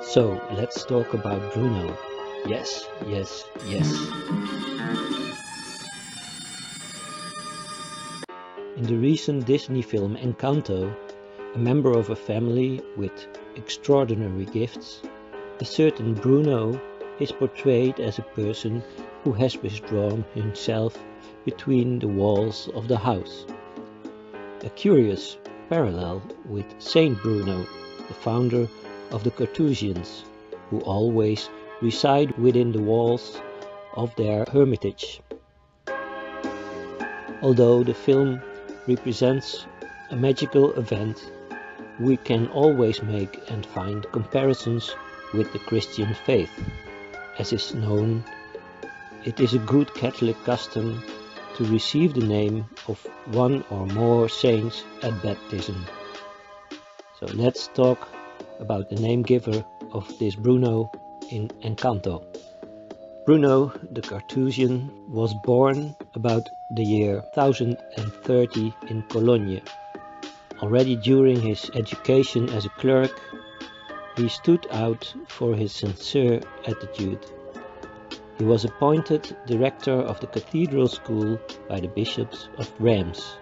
So let's talk about Bruno. Yes, yes, yes. In the recent Disney film Encanto, a member of a family with extraordinary gifts, a certain Bruno is portrayed as a person who has withdrawn himself between the walls of the house. A curious parallel with Saint Bruno, the founder of the Carthusians, who always reside within the walls of their hermitage. Although the film represents a magical event, we can always make and find comparisons with the Christian faith. As is known, it is a good Catholic custom to receive the name of one or more saints at baptism. So let's talk about the name giver of this Bruno in Encanto. Bruno the Carthusian was born about the year 1030 in Cologne. Already during his education as a clerk, he stood out for his sincere attitude. He was appointed director of the cathedral school by the bishops of Reims.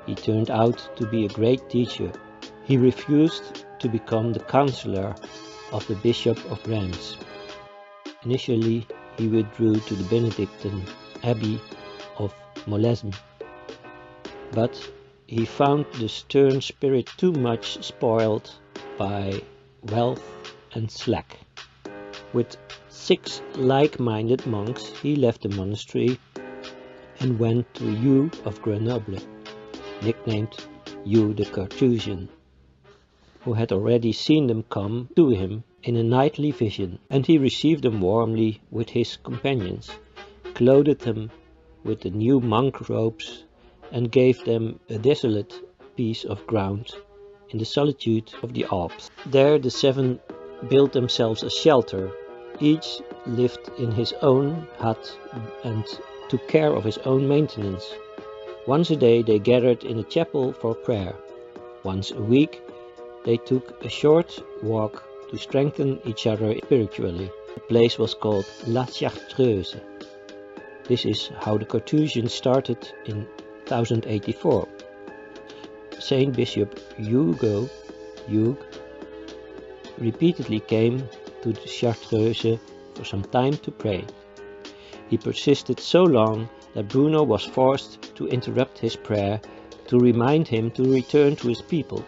He turned out to be a great teacher. He refused to become the counselor of the Bishop of Reims. Initially, he withdrew to the Benedictine Abbey of Molesme, but he found the stern spirit too much spoiled by wealth and slack. With 6 like-minded monks, he left the monastery and went to Hugh of Grenoble, nicknamed Hugh the Carthusian, who had already seen them come to him in a nightly vision, and he received them warmly with his companions, clothed them with the new monk robes, and gave them a desolate piece of ground in the solitude of the Alps. There the 7 built themselves a shelter. Each lived in his own hut and took care of his own maintenance. Once a day they gathered in a chapel for prayer. Once a week they took a short walk to strengthen each other spiritually. The place was called La Chartreuse. This is how the Carthusians started in 1084. Saint Bishop Hugues repeatedly came to the Chartreuse for some time to pray. He persisted so long that Bruno was forced to interrupt his prayer to remind him to return to his people.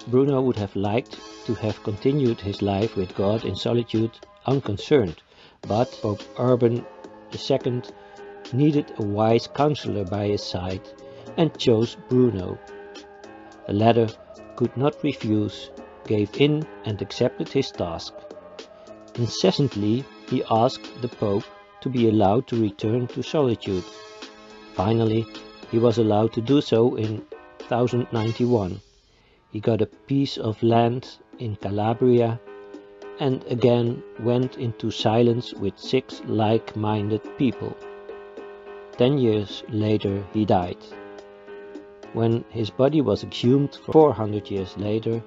Bruno would have liked to have continued his life with God in solitude unconcerned, but Pope Urban II needed a wise counselor by his side and chose Bruno. The latter could not refuse, gave in and accepted his task. Incessantly he asked the Pope to be allowed to return to solitude. Finally he was allowed to do so in 1091. He got a piece of land in Calabria and again went into silence with 6 like-minded people. 10 years later he died. When his body was exhumed 400 years later,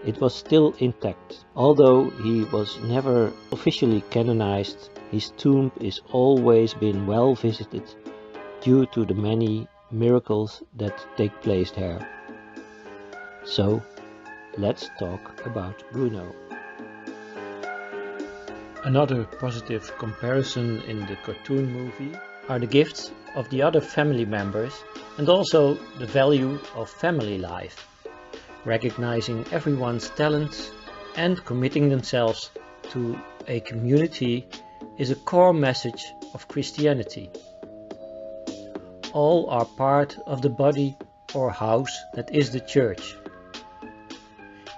it was still intact. Although he was never officially canonized, his tomb is always been well visited due to the many miracles that take place there. So, let's talk about Bruno. Another positive comparison in the cartoon movie are the gifts of the other family members and also the value of family life. Recognizing everyone's talents and committing themselves to a community is a core message of Christianity. All are part of the body or house that is the church.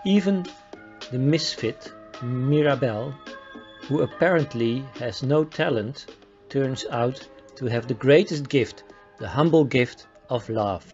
Even the misfit Mirabel, who apparently has no talent, turns out to have the greatest gift, the humble gift of love.